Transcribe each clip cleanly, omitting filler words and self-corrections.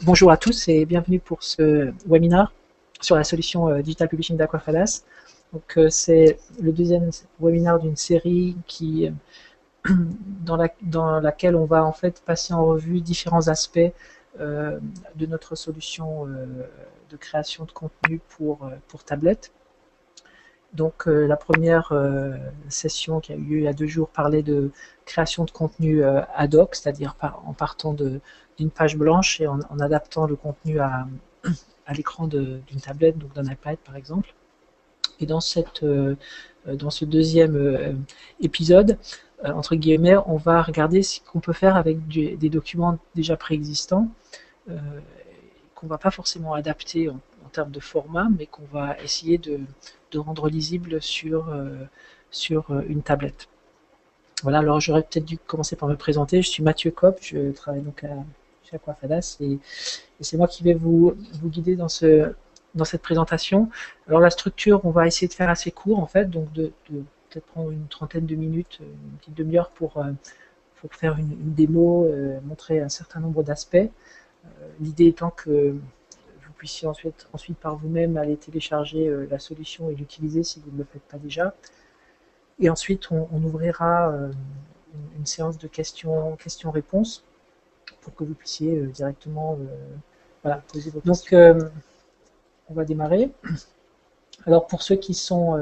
Bonjour à tous et bienvenue pour ce webinaire sur la solution Digital Publishing d'Aquafadas. Donc c'est le deuxième webinaire d'une série qui, dans laquelle on va en fait passer en revue différents aspects de notre solution de création de contenu pour tablette. Donc la première session qui a eu lieu il y a 2 jours parlait de création de contenu ad hoc, c'est-à-dire en partant d'une page blanche et en adaptant le contenu à l'écran d'une tablette, donc d'un iPad par exemple. Et dans ce deuxième épisode, entre guillemets, on va regarder ce qu'on peut faire avec des documents déjà préexistants, qu'on ne va pas forcément adapter en termes de format, mais qu'on va essayer de rendre lisible sur une tablette. Voilà, alors j'aurais peut-être dû commencer par me présenter. Je suis Mathieu Kopp, je travaille donc chez Aquafadas et c'est moi qui vais vous guider dans cette présentation. Alors la structure, on va essayer de faire assez court en fait, donc de peut-être prendre une trentaine de minutes, une petite demi-heure pour faire une démo, montrer un certain nombre d'aspects. L'idée étant que vous puissiez ensuite par vous-même aller télécharger la solution et l'utiliser si vous ne le faites pas déjà. Et ensuite, on ouvrira une séance de questions-réponses pour que vous puissiez directement poser vos questions. Donc, on va démarrer. Alors, pour ceux qui sont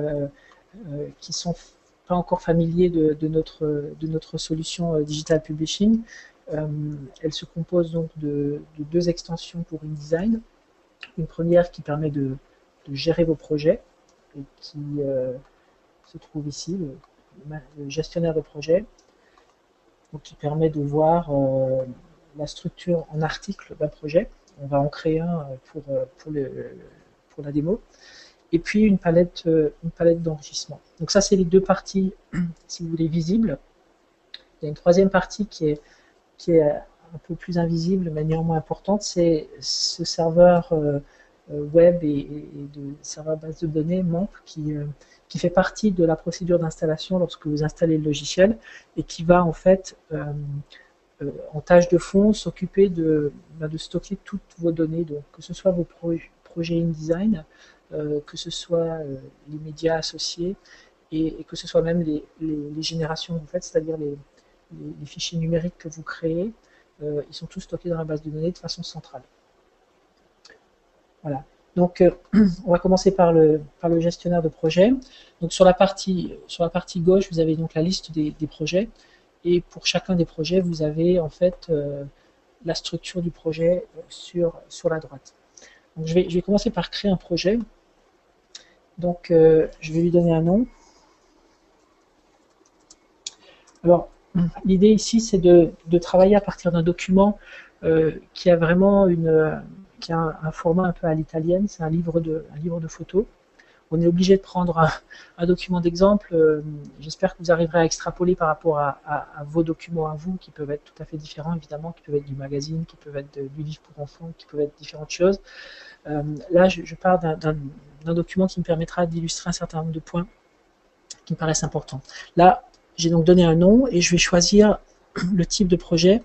pas encore familiers de notre solution Digital Publishing, elle se compose donc de 2 extensions pour InDesign. Une première qui permet de gérer vos projets et qui se trouve ici, le gestionnaire de projet, donc qui permet de voir la structure en article d'un projet. On va en créer un pour la démo. Et puis une palette d'enrichissement. Donc ça, c'est les 2 parties, si vous voulez, visibles. Il y a une troisième partie qui est un peu plus invisible, mais néanmoins importante, c'est ce serveur web et de serveur base de données MAMP qui fait partie de la procédure d'installation lorsque vous installez le logiciel et qui va en fait en tâche de fond s'occuper de stocker toutes vos données, donc que ce soit vos projets InDesign, que ce soit les médias associés et que ce soit même les générations que vous faites, c'est-à-dire les fichiers numériques que vous créez, ils sont tous stockés dans la base de données de façon centrale. Voilà. Donc, on va commencer par le gestionnaire de projet. Donc, sur la partie gauche, vous avez donc la liste des projets. Et pour chacun des projets, vous avez en fait la structure du projet sur la droite. Donc, je vais commencer par créer un projet. Donc, je vais lui donner un nom. Alors, l'idée ici, c'est de travailler à partir d'un document qui a vraiment un format un peu à l'italienne, c'est un livre de photos. On est obligé de prendre un document d'exemple. J'espère que vous arriverez à extrapoler par rapport à vos documents à vous, qui peuvent être tout à fait différents, évidemment, qui peuvent être du magazine, qui peuvent être du livre pour enfants, qui peuvent être différentes choses. Là, je pars d'un document qui me permettra d'illustrer un certain nombre de points qui me paraissent importants. Là, j'ai donc donné un nom et je vais choisir le type de projet.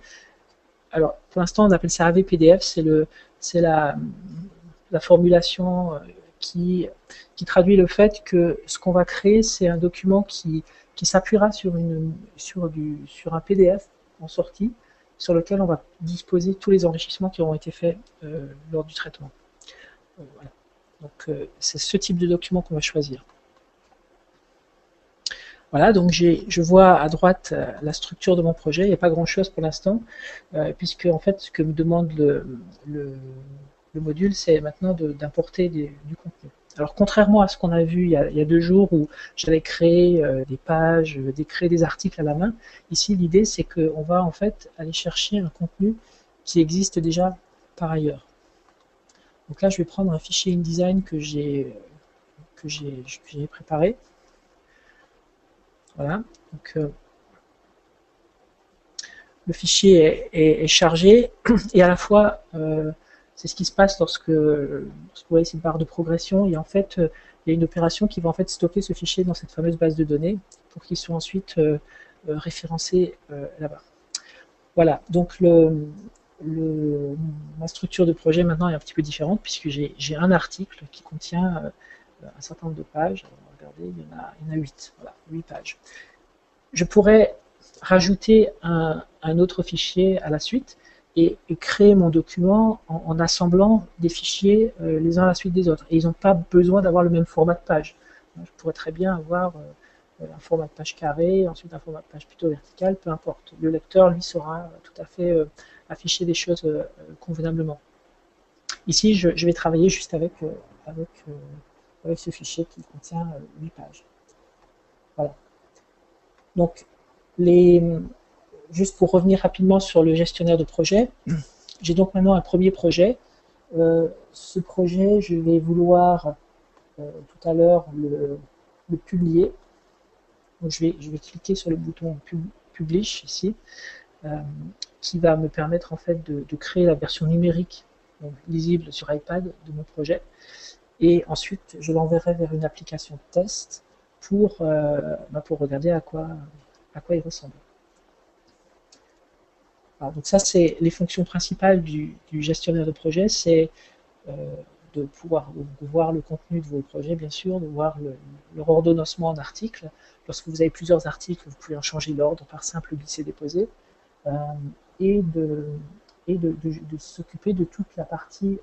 Alors, pour l'instant, on appelle ça AVPDF, c'est la formulation qui traduit le fait que ce qu'on va créer, c'est un document qui s'appuiera sur un PDF en sortie, sur lequel on va disposer tous les enrichissements qui auront été faits lors du traitement. Voilà. Donc, c'est ce type de document qu'on va choisir. Voilà, donc je vois à droite la structure de mon projet. Il n'y a pas grand-chose pour l'instant, puisque en fait, ce que me demande le module, c'est maintenant d'importer du contenu. Alors, contrairement à ce qu'on a vu il y a 2 jours où j'avais créé des pages, créé des articles à la main, ici, l'idée, c'est qu'on va en fait aller chercher un contenu qui existe déjà par ailleurs. Donc là, je vais prendre un fichier InDesign que j'ai préparé. Voilà, donc le fichier est chargé et à la fois c'est ce qui se passe lorsque vous voyez cette barre de progression et en fait il y a une opération qui va en fait stocker ce fichier dans cette fameuse base de données pour qu'il soit ensuite référencé là-bas. Voilà, donc ma structure de projet maintenant est un petit peu différente puisque j'ai un article qui contient un certain nombre de pages. Regardez, il y en a 8, voilà, 8 pages. Je pourrais rajouter un autre fichier à la suite et créer mon document en assemblant des fichiers les uns à la suite des autres. Et ils n'ont pas besoin d'avoir le même format de page. Je pourrais très bien avoir un format de page carré, ensuite un format de page plutôt vertical, peu importe. Le lecteur, lui, saura tout à fait afficher des choses convenablement. Ici, je vais travailler juste avec ce fichier qui contient 8 pages. Voilà. Donc, juste pour revenir rapidement sur le gestionnaire de projet, j'ai donc maintenant un premier projet. Ce projet, je vais vouloir tout à l'heure le publier. Donc, je vais cliquer sur le bouton Publish ici, qui va me permettre en fait de créer la version numérique donc, lisible sur iPad de mon projet. Et ensuite, je l'enverrai vers une application de test pour regarder à quoi il ressemble. Alors, donc ça, c'est les fonctions principales du gestionnaire de projet, c'est de pouvoir voir le contenu de vos projets, bien sûr, de voir leur ordonnancement en articles. Lorsque vous avez plusieurs articles, vous pouvez en changer l'ordre par simple glisser-déposer, et de s'occuper de toute la partie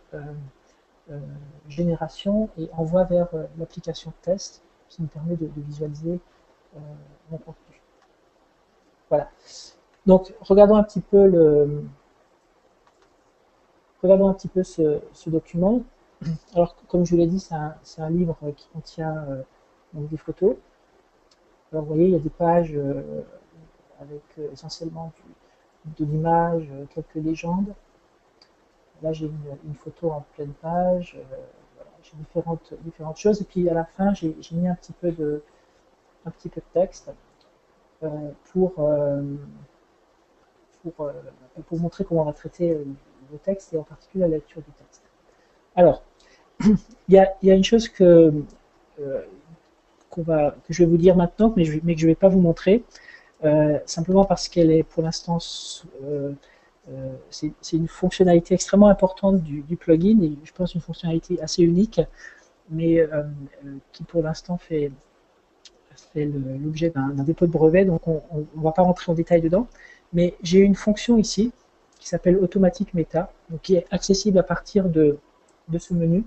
génération et envoi vers l'application de test qui me permet de visualiser mon contenu. Voilà. Donc, regardons un petit peu ce document. Alors, comme je vous l'ai dit, c'est un livre qui contient donc des photos. Alors, vous voyez, il y a des pages avec essentiellement de l'image, quelques légendes. Là, j'ai une photo en pleine page. Voilà, j'ai différentes choses. Et puis, à la fin, j'ai mis un petit peu de texte pour montrer comment on va traiter le texte et en particulier la lecture du texte. Alors, il y a une chose que je vais vous dire maintenant, mais que je ne vais pas vous montrer, simplement parce qu'elle est pour l'instant, c'est une fonctionnalité extrêmement importante du plugin, et je pense une fonctionnalité assez unique, mais qui pour l'instant fait l'objet d'un dépôt de brevet, donc on ne va pas rentrer en détail dedans, mais j'ai une fonction ici qui s'appelle Automatic Meta, donc qui est accessible à partir de ce menu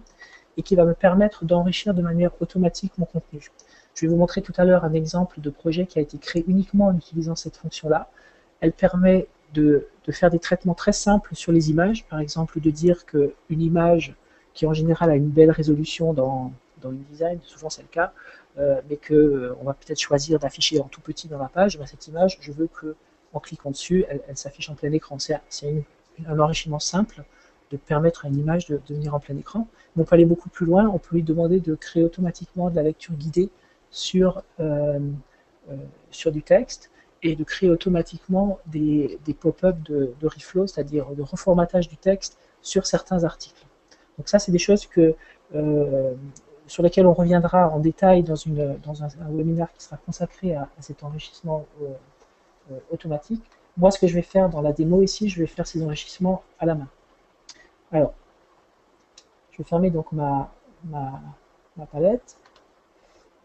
et qui va me permettre d'enrichir de manière automatique mon contenu. Je vais vous montrer tout à l'heure un exemple de projet qui a été créé uniquement en utilisant cette fonction-là. Elle permet de faire des traitements très simples sur les images, par exemple de dire qu'une image qui en général a une belle résolution dans InDesign, souvent c'est le cas, mais qu'on va peut-être choisir d'afficher en tout petit dans la page, cette image, je veux qu'en cliquant dessus, elle s'affiche en plein écran. C'est un enrichissement simple de permettre à une image de venir en plein écran. Mais on peut aller beaucoup plus loin, on peut lui demander de créer automatiquement de la lecture guidée sur du texte et de créer automatiquement des pop-up de reflow, c'est-à-dire de reformatage du texte sur certains articles. Donc ça, c'est des choses sur lesquelles on reviendra en détail dans un webinaire qui sera consacré à cet enrichissement automatique. Moi, ce que je vais faire dans la démo ici, je vais faire ces enrichissements à la main. Alors, je vais fermer donc ma palette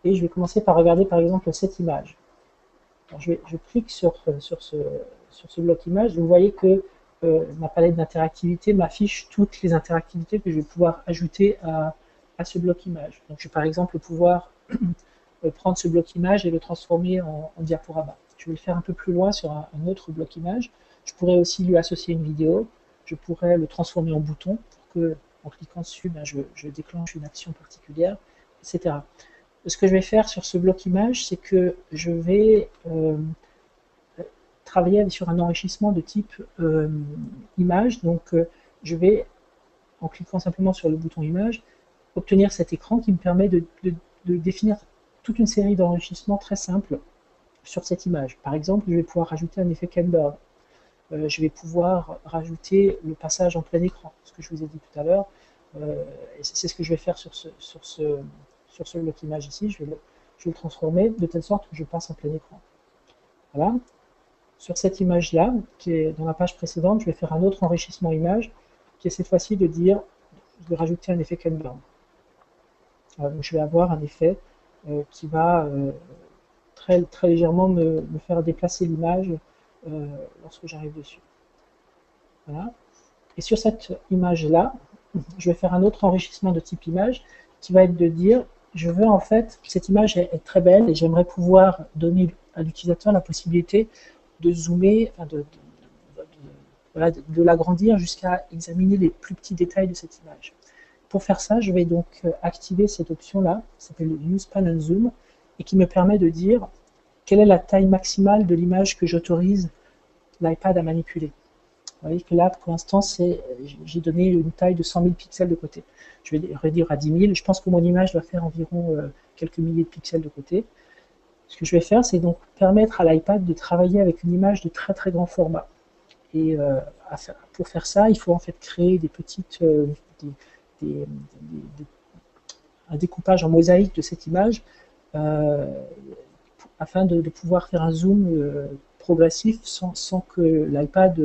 et je vais commencer par regarder par exemple cette image. Alors, je clique sur ce bloc image. Vous voyez que ma palette d'interactivité m'affiche toutes les interactivités que je vais pouvoir ajouter à ce bloc image. Donc, je vais par exemple pouvoir prendre ce bloc image et le transformer en diaporama. Je vais le faire un peu plus loin sur un autre bloc image. Je pourrais aussi lui associer une vidéo. Je pourrais le transformer en bouton pour que, en cliquant dessus, je déclenche une action particulière, etc. Ce que je vais faire sur ce bloc image, c'est que je vais travailler sur un enrichissement de type image. Donc, je vais, en cliquant simplement sur le bouton image, obtenir cet écran qui me permet de définir toute une série d'enrichissements très simples sur cette image. Par exemple, je vais pouvoir rajouter un effet Camber. Je vais pouvoir rajouter le passage en plein écran, ce que je vous ai dit tout à l'heure. Et c'est ce que je vais faire sur ce bloc image ici. Je vais le transformer de telle sorte que je passe en plein écran. Voilà. sur cette image-là, qui est dans la page précédente, je vais faire un autre enrichissement image, qui est cette fois-ci de dire, je vais rajouter un effet Ken-Burn. Donc je vais avoir un effet qui va très légèrement me faire déplacer l'image lorsque j'arrive dessus. Voilà. Et sur cette image-là, je vais faire un autre enrichissement de type image qui va être de dire, je veux en fait, cette image est très belle et j'aimerais pouvoir donner à l'utilisateur la possibilité de zoomer, enfin voilà, de l'agrandir jusqu'à examiner les plus petits détails de cette image. Pour faire ça, je vais donc activer cette option-là, qui s'appelle Use Pan and Zoom, et qui me permet de dire quelle est la taille maximale de l'image que j'autorise l'iPad à manipuler. Vous voyez que là, pour l'instant, j'ai donné une taille de 100 000 pixels de côté. Je vais réduire à 10 000. Je pense que mon image doit faire environ quelques milliers de pixels de côté. Ce que je vais faire, c'est donc permettre à l'iPad de travailler avec une image de très très grand format. Et pour faire ça, il faut en fait créer des petites, un découpage en mosaïque de cette image afin de pouvoir faire un zoom progressif sans que l'iPad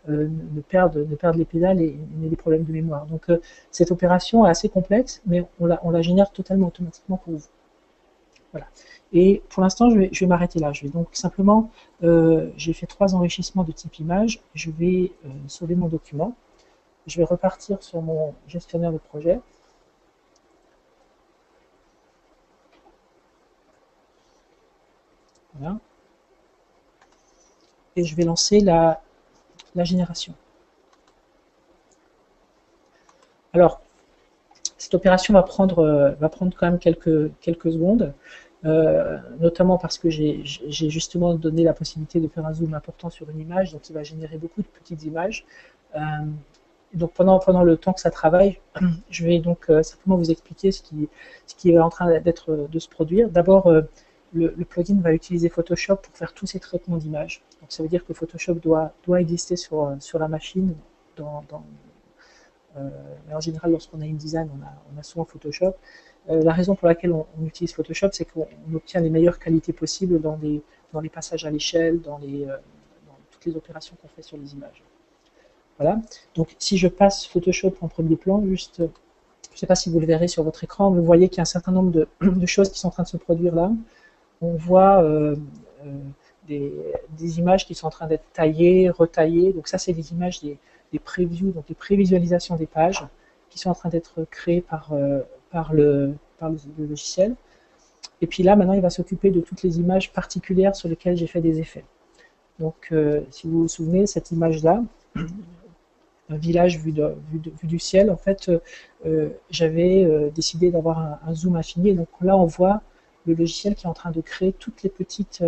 ne perde les pédales et n'ait des problèmes de mémoire. Donc cette opération est assez complexe, mais on la génère totalement automatiquement pour vous. Voilà. Et pour l'instant, je vais m'arrêter là. Je vais donc simplement, j'ai fait 3 enrichissements de type image. Je vais sauver mon document. Je vais repartir sur mon gestionnaire de projet. Voilà. Et je vais lancer la génération. Alors, cette opération va prendre quand même quelques secondes, notamment parce que j'ai justement donné la possibilité de faire un zoom important sur une image, donc il va générer beaucoup de petites images. Donc pendant le temps que ça travaille, je vais donc simplement vous expliquer ce qui est en train de se produire. D'abord, le plugin va utiliser Photoshop pour faire tous ces traitements d'images. Donc ça veut dire que Photoshop doit exister sur la machine. Mais en général, lorsqu'on a InDesign, on a souvent Photoshop. La raison pour laquelle on utilise Photoshop, c'est qu'on obtient les meilleures qualités possibles dans les passages à l'échelle, dans toutes les opérations qu'on fait sur les images. Voilà. Donc si je passe Photoshop en premier plan, juste, je ne sais pas si vous le verrez sur votre écran, vous voyez qu'il y a un certain nombre de choses qui sont en train de se produire là. On voit des images qui sont en train d'être taillées, retaillées. Donc ça, c'est des images des previews, donc des prévisualisations des pages qui sont en train d'être créées par le logiciel. Et puis là, maintenant, il va s'occuper de toutes les images particulières sur lesquelles j'ai fait des effets. Donc, si vous vous souvenez, cette image-là, un village vu du ciel, en fait, j'avais décidé d'avoir un zoom infini. Et donc là, on voit le logiciel qui est en train de créer toutes les petites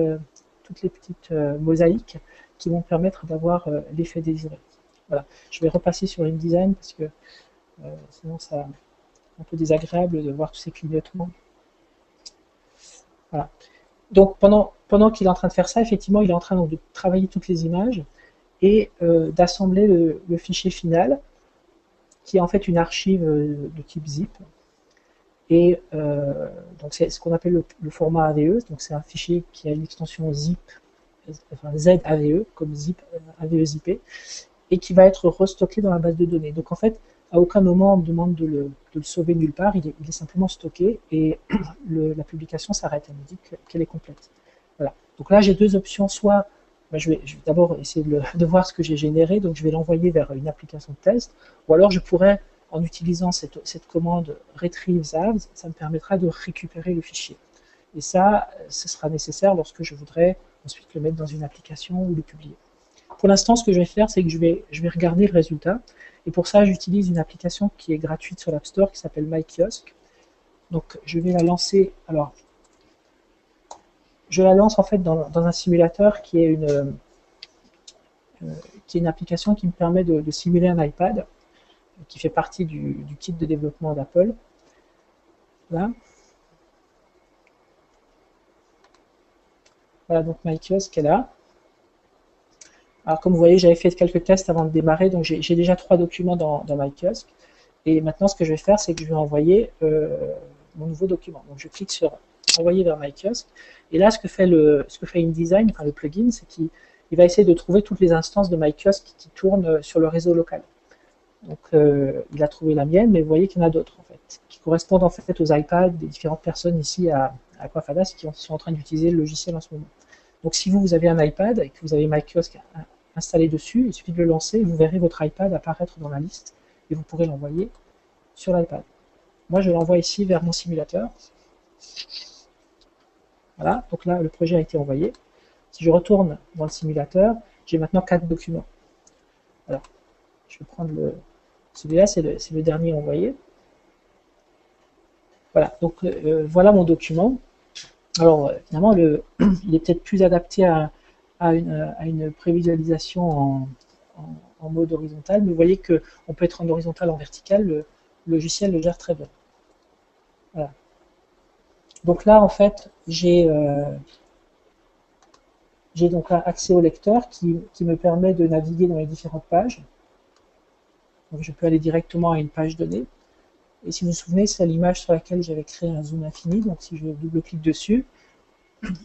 mosaïques qui vont permettre d'avoir l'effet désiré. Voilà. Je vais repasser sur InDesign parce que sinon c'est un peu désagréable de voir tous ces clignotements. Voilà. Donc pendant qu'il est en train de faire ça, effectivement, il est en train de travailler toutes les images et d'assembler le fichier final qui est en fait une archive de type zip. Et donc c'est ce qu'on appelle le format AVE, donc c'est un fichier qui a une extension zip, enfin ZAVE, comme zip, AVE zippé, et qui va être restocké dans la base de données. Donc en fait, à aucun moment on me demande de le sauver nulle part, il est simplement stocké et la publication s'arrête, elle me dit qu'elle est complète. Voilà. Donc là j'ai deux options, soit je vais d'abord essayer de voir ce que j'ai généré, donc je vais l'envoyer vers une application de test, ou alors je pourrais, en utilisant cette commande retrieve as, ça me permettra de récupérer le fichier. Et ça, ce sera nécessaire lorsque je voudrais ensuite le mettre dans une application ou le publier. Pour l'instant, ce que je vais faire, c'est que je vais regarder le résultat. Et pour ça, j'utilise une application qui est gratuite sur l'App Store qui s'appelle MyKiosk. Donc, je vais la lancer. Alors, je la lance en fait dans un simulateur qui est une application qui me permet de simuler un iPad, qui fait partie du kit de développement d'Apple. Là. Voilà, donc MyKiosk est là. Alors comme vous voyez, j'avais fait quelques tests avant de démarrer, donc j'ai déjà 3 documents dans MyKiosk. Et maintenant, ce que je vais faire, c'est que je vais envoyer mon nouveau document. Donc je clique sur envoyer vers MyKiosk. Et là, ce que fait InDesign, enfin le plugin, c'est qu'il il va essayer de trouver toutes les instances de MyKiosque qui tournent sur le réseau local. Donc, il a trouvé la mienne, mais vous voyez qu'il y en a d'autres, en fait, qui correspondent en fait aux iPads des différentes personnes ici à Aquafadas qui sont en train d'utiliser le logiciel en ce moment. Donc, si vous avez un iPad et que vous avez MyKiosque installé dessus, il suffit de le lancer et vous verrez votre iPad apparaître dans la liste et vous pourrez l'envoyer sur l'iPad. Moi, je l'envoie ici vers mon simulateur. Voilà, donc là, le projet a été envoyé. Si je retourne dans le simulateur, j'ai maintenant 4 documents. Alors, je vais prendre celui-là, c'est le dernier envoyé. Voilà, donc voilà mon document. Alors, finalement, il est peut-être plus adapté à une prévisualisation en mode horizontal, mais vous voyez qu'on peut être en horizontal, en vertical, le logiciel le gère très bien. Voilà. Donc là, en fait, j'ai donc accès au lecteur qui me permet de naviguer dans les différentes pages. Donc je peux aller directement à une page donnée. Et si vous vous souvenez, c'est l'image sur laquelle j'avais créé un zoom infini. Donc si je double-clique dessus,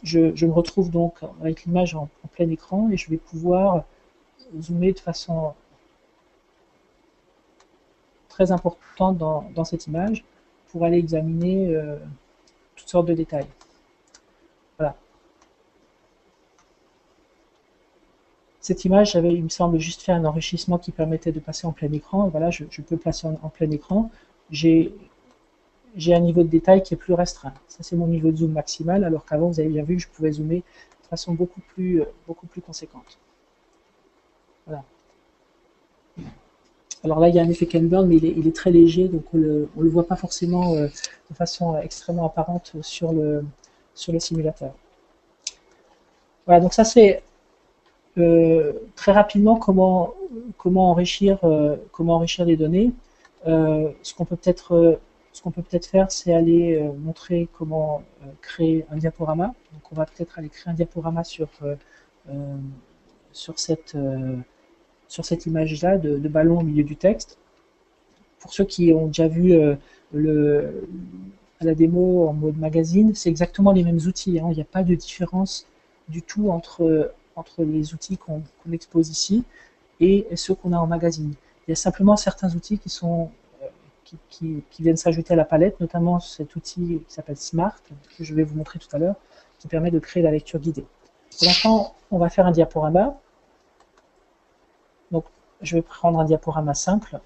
je me retrouve donc avec l'image en plein écran et je vais pouvoir zoomer de façon très importante dans cette image pour aller examiner toutes sortes de détails. Voilà. Cette image, il me semble, juste fait un enrichissement qui permettait de passer en plein écran. Voilà, je peux passer en plein écran. J'ai un niveau de détail qui est plus restreint. Ça, c'est mon niveau de zoom maximal, alors qu'avant, vous avez bien vu que je pouvais zoomer de façon beaucoup plus conséquente. Voilà. Alors là, il y a un effet Ken Burn, mais il est très léger, donc on le voit pas forcément de façon extrêmement apparente sur le simulateur. Voilà, donc ça c'est très rapidement comment enrichir les données. Ce qu'on peut peut-être faire, c'est aller montrer comment créer un diaporama. Donc on va peut-être aller créer un diaporama sur cette image-là de ballon au milieu du texte. Pour ceux qui ont déjà vu à la démo en mode magazine, c'est exactement les mêmes outils. Hein. Il n'y a pas de différence du tout entre les outils qu'on expose ici et ceux qu'on a en magazine. Il y a simplement certains outils qui viennent s'ajouter à la palette, notamment cet outil qui s'appelle Smart, que je vais vous montrer tout à l'heure, qui permet de créer la lecture guidée. Pour l'instant, on va faire un diaporama. Donc, je vais prendre un diaporama simple.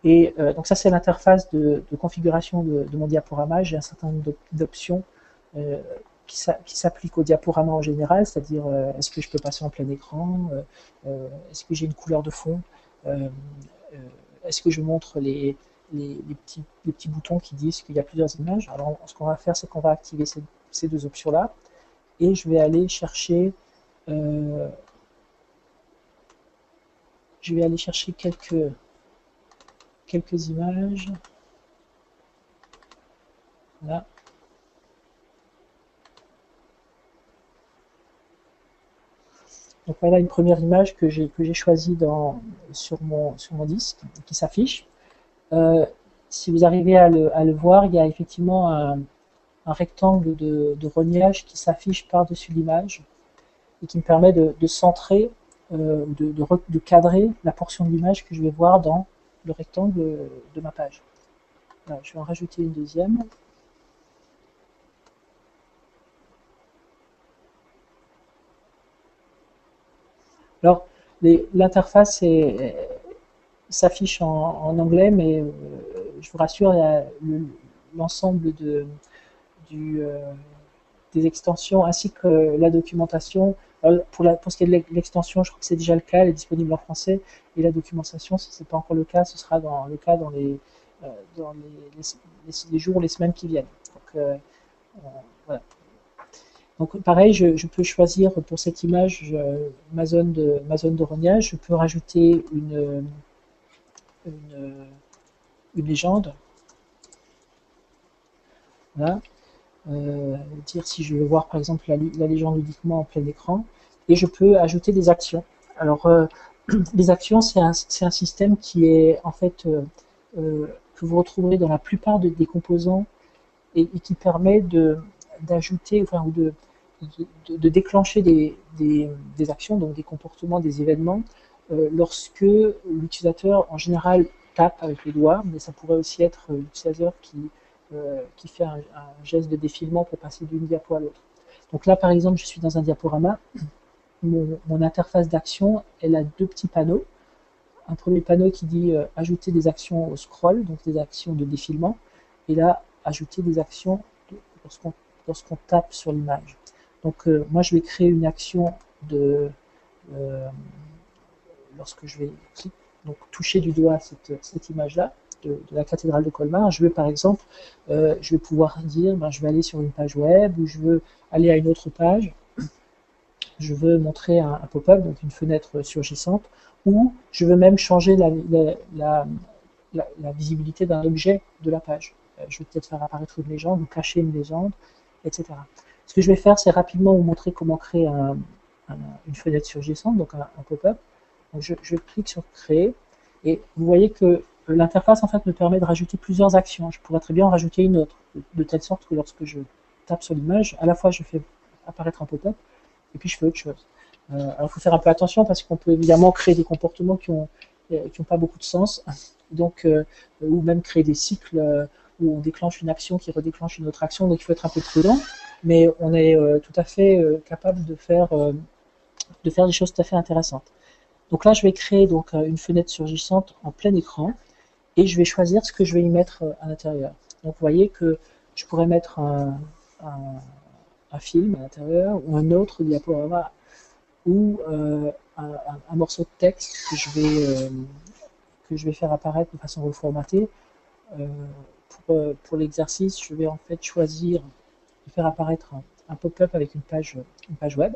Et donc ça, c'est l'interface de configuration de mon diaporama. J'ai un certain nombre d'options qui s'appliquent au diaporama en général, c'est-à-dire est-ce que je peux passer en plein écran, est-ce que j'ai une couleur de fond, est-ce que je montre les petits boutons qui disent qu'il y a plusieurs images. Alors, ce qu'on va faire, c'est qu'on va activer ces deux options-là, et je vais aller chercher quelques images. Voilà. Donc voilà une première image que j'ai choisie sur mon disque, qui s'affiche. Si vous arrivez à le voir, il y a effectivement un rectangle de rognage qui s'affiche par-dessus l'image et qui me permet de centrer, de cadrer la portion de l'image que je vais voir dans le rectangle de ma page. Voilà, je vais en rajouter une deuxième. Alors, l'interface s'affiche en anglais, mais je vous rassure, l'ensemble des extensions ainsi que la documentation. Pour ce qui est de l'extension, je crois que c'est déjà le cas, elle est disponible en français, et la documentation, si ce n'est pas encore le cas, ce sera dans les jours ou les semaines qui viennent. Donc, voilà. Donc pareil, je peux choisir pour cette image ma zone de rognage, je peux rajouter une légende. Voilà. Dire si je veux voir par exemple la légende uniquement en plein écran, et je peux ajouter des actions. Alors les actions, c'est un système qui est en fait que vous retrouverez dans la plupart des composants et qui permet d'ajouter, enfin, ou de déclencher des actions, donc des comportements, des événements, lorsque l'utilisateur, en général, tape avec les doigts, mais ça pourrait aussi être l'utilisateur qui fait un geste de défilement pour passer d'une diapo à l'autre. Donc là, par exemple, je suis dans un diaporama. Mon interface d'action, elle a deux petits panneaux. Un premier panneau qui dit ajouter des actions au scroll, donc des actions de défilement, et là, ajouter des actions lorsqu'on tape sur l'image. Donc moi, je vais créer une action lorsque je vais donc, toucher du doigt cette image-là de la cathédrale de Colmar. Je veux par exemple, je vais pouvoir dire, je vais aller sur une page web, ou je veux aller à une autre page, je veux montrer un pop-up, donc une fenêtre surgissante, ou je veux même changer la visibilité d'un objet de la page. Je vais peut-être faire apparaître une légende ou cacher une légende, etc. Ce que je vais faire, c'est rapidement vous montrer comment créer une fenêtre surgissante, donc un pop-up. Donc je clique sur créer, et vous voyez que l'interface en fait me permet de rajouter plusieurs actions. Je pourrais très bien en rajouter une autre, de telle sorte que lorsque je tape sur l'image, à la fois je fais apparaître un pop-up, et puis je fais autre chose. Alors il faut faire un peu attention parce qu'on peut évidemment créer des comportements qui ont pas beaucoup de sens, donc ou même créer des cycles où on déclenche une action qui redéclenche une autre action, donc il faut être un peu prudent, mais on est tout à fait capable de faire des choses tout à fait intéressantes. Donc là, je vais créer donc une fenêtre surgissante en plein écran, et je vais choisir ce que je vais y mettre à l'intérieur. Donc vous voyez que je pourrais mettre un film à l'intérieur, ou un autre diaporama, ou un morceau de texte que je vais faire apparaître de façon reformatée. Pour l'exercice, je vais en fait choisir de faire apparaître un pop-up avec une page web.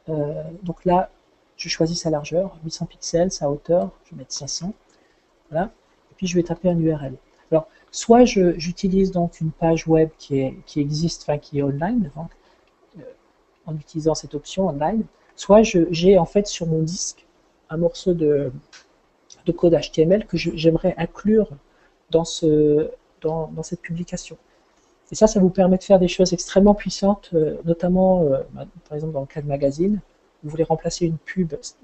Donc là, je choisis sa largeur, 800 pixels, sa hauteur, je vais mettre 500. Voilà. Et puis je vais taper un URL. Alors, soit j'utilise donc une page web qui existe, enfin qui est online, donc, en utilisant cette option online, soit j'ai en fait sur mon disque un morceau de code HTML que j'aimerais inclure dans cette publication. Et ça vous permet de faire des choses extrêmement puissantes, notamment, par exemple, dans le cas de magazine, vous voulez remplacer une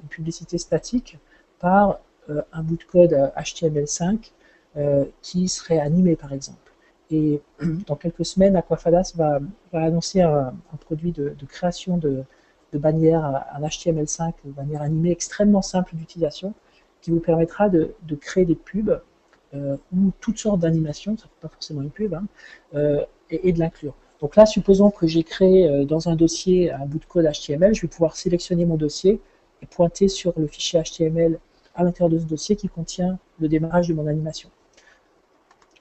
publicité statique par un bout de code HTML5 qui serait animé, par exemple. Et dans quelques semaines, Aquafadas va annoncer un produit de création de bannières en HTML5, de bannières animées extrêmement simples d'utilisation, qui vous permettra de créer des pubs ou toutes sortes d'animations, ça ne fait pas forcément une pub, et de l'inclure. Donc là, supposons que j'ai créé dans un dossier un bout de code HTML, je vais pouvoir sélectionner mon dossier et pointer sur le fichier HTML à l'intérieur de ce dossier qui contient le démarrage de mon animation.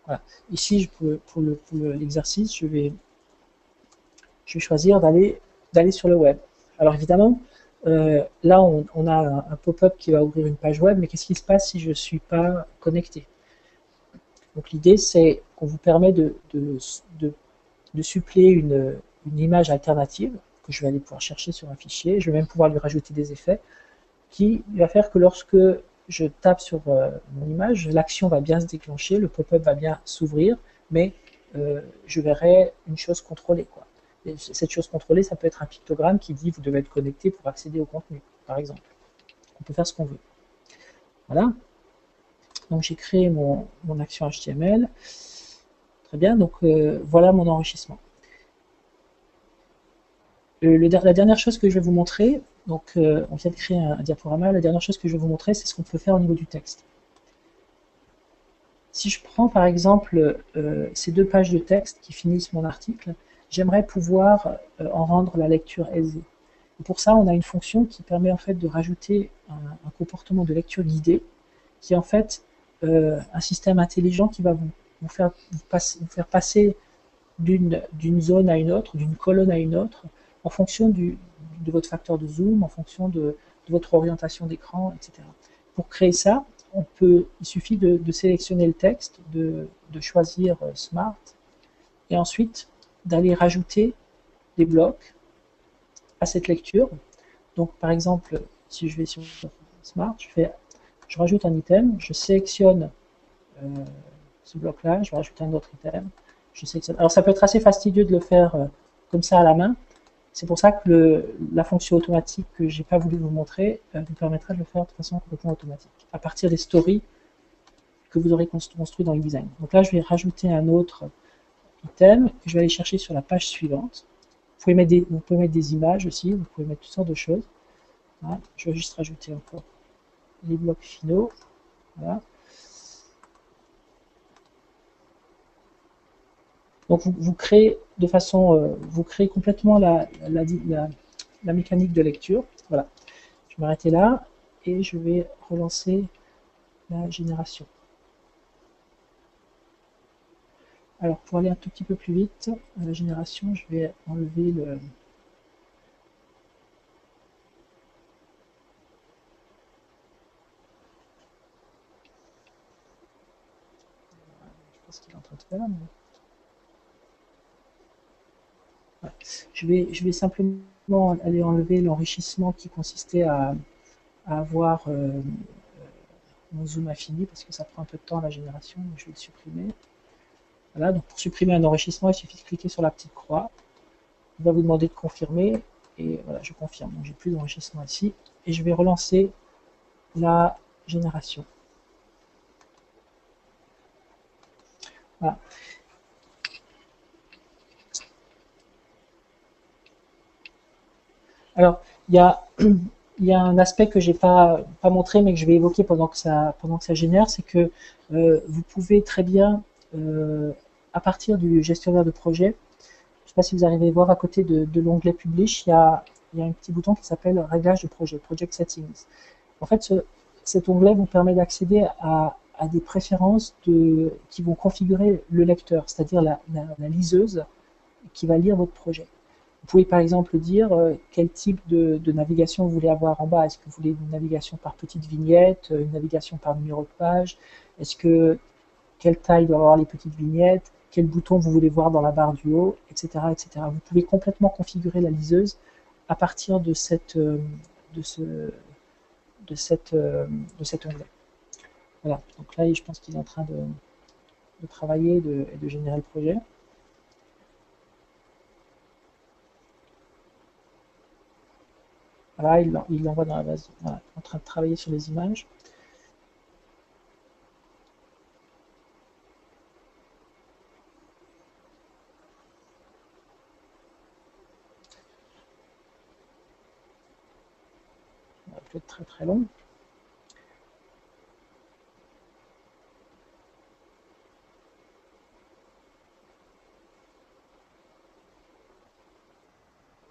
Voilà. Ici, pour l'exercice, je vais choisir d'aller sur le web. Alors évidemment, là, on a un pop-up qui va ouvrir une page web, mais qu'est-ce qui se passe si je ne suis pas connecté? Donc l'idée, c'est qu'on vous permet de suppléer une image alternative que je vais aller pouvoir chercher sur un fichier. Je vais même pouvoir lui rajouter des effets qui va faire que lorsque je tape sur mon image, l'action va bien se déclencher, le pop-up va bien s'ouvrir, mais je verrai une chose contrôlée, quoi. Et cette chose contrôlée, ça peut être un pictogramme qui dit vous devez être connecté pour accéder au contenu, par exemple. On peut faire ce qu'on veut. Voilà. Donc j'ai créé mon action HTML. Très bien, donc voilà mon enrichissement. La dernière chose que je vais vous montrer, donc on vient de créer un diaporama, la dernière chose que je vais vous montrer, c'est ce qu'on peut faire au niveau du texte. Si je prends par exemple ces deux pages de texte qui finissent mon article, j'aimerais pouvoir en rendre la lecture aisée. Et pour ça, on a une fonction qui permet en fait de rajouter un comportement de lecture guidée, qui est en fait un système intelligent qui va vous faire passer d'une zone à une autre, d'une colonne à une autre, en fonction de votre facteur de zoom, en fonction de votre orientation d'écran, etc. Pour créer ça, il suffit de sélectionner le texte, de choisir Smart, et ensuite d'aller rajouter des blocs à cette lecture. Donc par exemple, si je vais sur Smart, je rajoute un item, je sélectionne ce bloc-là, je vais rajouter un autre item, je sélectionne. Alors ça peut être assez fastidieux de le faire comme ça à la main, C'est pour ça que la fonction automatique que j'ai pas voulu vous montrer vous permettra de le faire de façon complètement automatique, à partir des stories que vous aurez construit dans InDesign. Donc là, je vais rajouter un autre item, que je vais aller chercher sur la page suivante. Vous pouvez mettre des images aussi, vous pouvez mettre toutes sortes de choses. Voilà. Je vais juste rajouter encore les blocs finaux. Voilà. Donc vous créez de façon, vous créez complètement la mécanique de lecture. Voilà. Je vais m'arrêter là et je vais relancer la génération. Alors pour aller un tout petit peu plus vite à la génération, je vais enlever le... Je pense qu'il est en train de faire, mais... Voilà. Je vais simplement aller enlever l'enrichissement qui consistait à avoir mon zoom infini, parce que ça prend un peu de temps à la génération, donc je vais le supprimer. Voilà, donc pour supprimer un enrichissement, il suffit de cliquer sur la petite croix. Il va vous demander de confirmer, et voilà, je confirme. Donc j'ai plus d'enrichissement ici, et je vais relancer la génération. Voilà. Alors, il y a un aspect que j'ai pas montré, mais que je vais évoquer pendant que ça génère, c'est que vous pouvez très bien, à partir du gestionnaire de projet, je ne sais pas si vous arrivez à voir à côté de l'onglet Publish, il y a un petit bouton qui s'appelle Réglage de projet, Project Settings. En fait, cet onglet vous permet d'accéder à des préférences qui vont configurer le lecteur, c'est-à-dire la liseuse qui va lire votre projet. Vous pouvez par exemple dire quel type de navigation vous voulez avoir en bas. Est-ce que vous voulez une navigation par petite vignette, une navigation par numéro de page? Est-ce que quelle taille doivent avoir les petites vignettes? Quel bouton vous voulez voir dans la barre du haut, etc., etc. Vous pouvez complètement configurer la liseuse à partir de cet onglet. Voilà. Donc là, je pense qu'il est en train de travailler et de générer le projet. Voilà, il l'envoie dans la base. Voilà, en train de travailler sur les images. Ça va peut être très très long.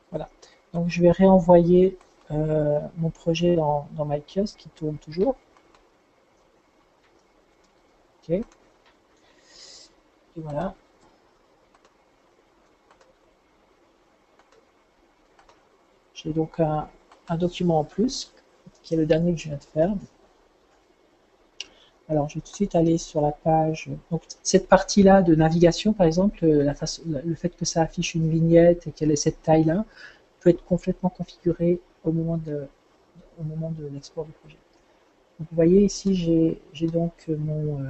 Voilà. Donc je vais réenvoyer mon projet dans MyKiosque qui tourne toujours. Ok. Et voilà. J'ai donc un document en plus, qui est le dernier que je viens de faire. Alors, je vais tout de suite aller sur la page. Donc, cette partie-là de navigation, par exemple, le fait que ça affiche une vignette et qu'elle ait cette taille-là, peut être complètement configuré au moment de l'export du projet. Donc, vous voyez ici, j'ai donc mon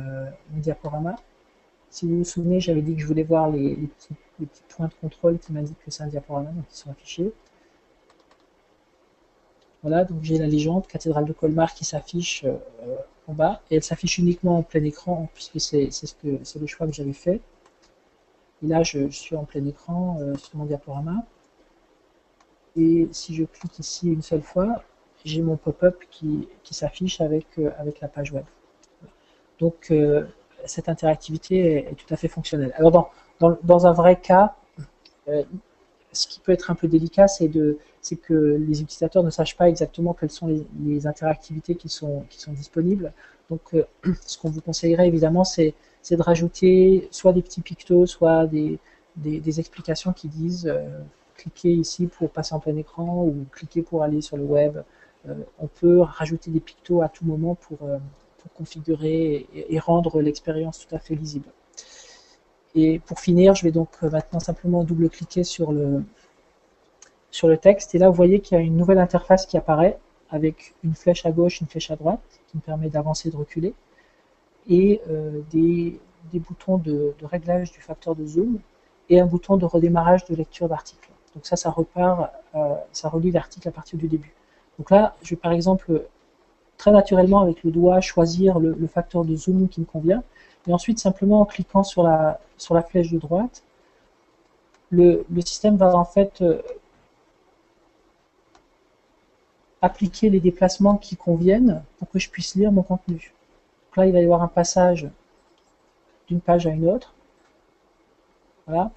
diaporama. Si vous vous souvenez, j'avais dit que je voulais voir les petits points de contrôle qui m'indiquent que c'est un diaporama, donc ils sont affichés. Voilà, donc j'ai la légende cathédrale de Colmar qui s'affiche en bas, et elle s'affiche uniquement en plein écran, puisque c'est le choix que j'avais fait. Et là, je suis en plein écran sur mon diaporama. Et si je clique ici une seule fois, j'ai mon pop-up qui s'affiche avec la page web. Donc, cette interactivité est tout à fait fonctionnelle. Alors, dans un vrai cas, ce qui peut être un peu délicat, c'est que les utilisateurs ne sachent pas exactement quelles sont les interactivités qui sont disponibles. Donc, ce qu'on vous conseillerait évidemment, c'est de rajouter soit des petits pictos, soit des explications qui disent cliquez ici pour passer en plein écran ou cliquez pour aller sur le web. On peut rajouter des pictos à tout moment pour configurer et rendre l'expérience tout à fait lisible. Et pour finir, je vais donc maintenant simplement double-cliquer sur le texte. Et là, vous voyez qu'il y a une nouvelle interface qui apparaît avec une flèche à gauche, une flèche à droite, qui me permet d'avancer et de reculer, et des boutons de réglage du facteur de zoom et un bouton de redémarrage de lecture d'article. Donc ça repart, ça relie l'article à partir du début. Donc là, je vais par exemple très naturellement avec le doigt choisir le facteur de zoom qui me convient, et ensuite simplement en cliquant sur la flèche de droite, le système va en fait appliquer les déplacements qui conviennent pour que je puisse lire mon contenu. Donc là, il va y avoir un passage d'une page à une autre. Voilà.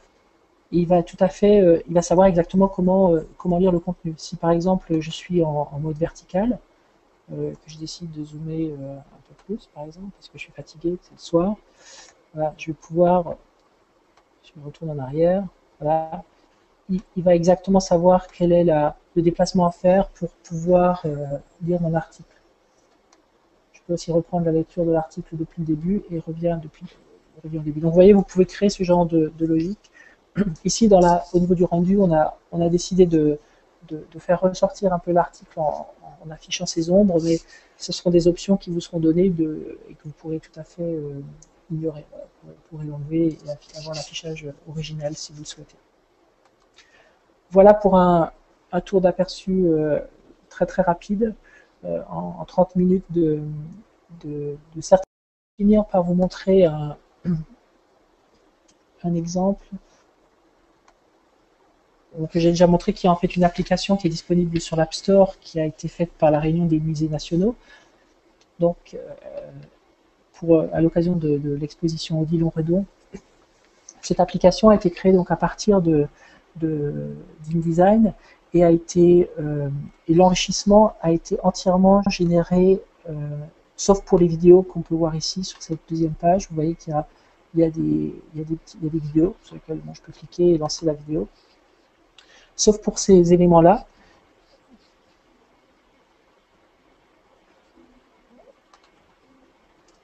Et il va tout à fait, il va savoir exactement comment lire le contenu. Si par exemple je suis en mode vertical, que je décide de zoomer un peu plus, par exemple, parce que je suis fatigué, c'est le soir, voilà, je vais pouvoir, je me retourne en arrière, voilà, il va exactement savoir quel est le déplacement à faire pour pouvoir lire mon article. Je peux aussi reprendre la lecture de l'article depuis le début et revient au début. Donc vous voyez, vous pouvez créer ce genre de logique. Ici, au niveau du rendu, on a décidé de faire ressortir un peu l'article en affichant ses ombres, mais ce seront des options qui vous seront données et que vous pourrez tout à fait ignorer. Voilà, vous pourrez l'enlever et avoir l'affichage original si vous le souhaitez. Voilà pour un tour d'aperçu très très rapide en 30 minutes de certains. Finir par vous montrer un exemple que j'ai déjà montré, qui est en fait une application qui est disponible sur l'App Store, qui a été faite par la Réunion des musées nationaux. Donc, à l'occasion de l'exposition Odilon-Redon, cette application a été créée donc à partir d'InDesign et l'enrichissement a été entièrement généré, sauf pour les vidéos qu'on peut voir ici sur cette deuxième page. Vous voyez qu'il y a des vidéos sur lesquelles je peux cliquer et lancer la vidéo. Sauf pour ces éléments-là.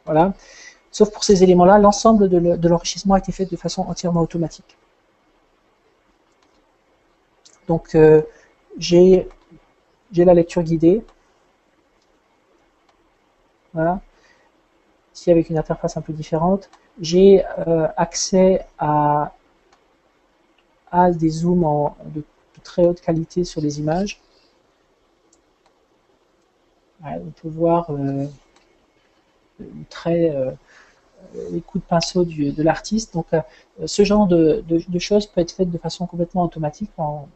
Voilà. Sauf pour ces éléments-là, l'ensemble de l'enrichissement a été fait de façon entièrement automatique. Donc, j'ai la lecture guidée. Voilà. Ici, avec une interface un peu différente. J'ai accès à des zooms de très haute qualité sur les images. Voilà, on peut voir les coups de pinceau de l'artiste. Donc, ce genre de choses peut être fait de façon complètement automatique en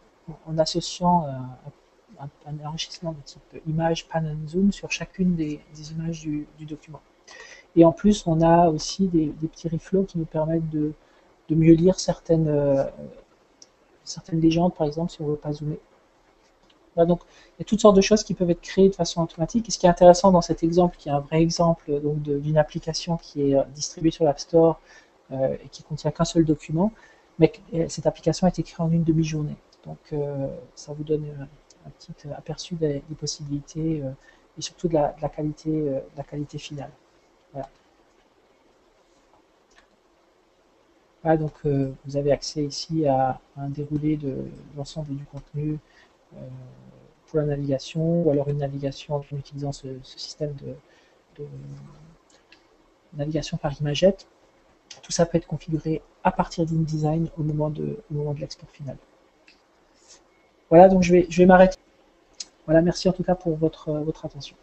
associant un enrichissement de type image, pan and zoom sur chacune des images du document. Et en plus, on a aussi des petits reflows qui nous permettent de mieux lire certaines légendes, par exemple, si on ne veut pas zoomer. Voilà, donc, il y a toutes sortes de choses qui peuvent être créées de façon automatique. Et ce qui est intéressant dans cet exemple, qui est un vrai exemple d'une application qui est distribuée sur l'App Store et qui contient qu'un seul document, mais cette application a été créée en une demi-journée. Donc, ça vous donne un petit aperçu des possibilités et surtout de la qualité finale. Voilà. Voilà, donc vous avez accès ici à un déroulé de l'ensemble du contenu pour la navigation, ou alors une navigation en utilisant ce système de navigation par imagette. Tout ça peut être configuré à partir d'InDesign au moment de l'export final. Voilà, donc je vais m'arrêter. Voilà, merci en tout cas pour votre attention.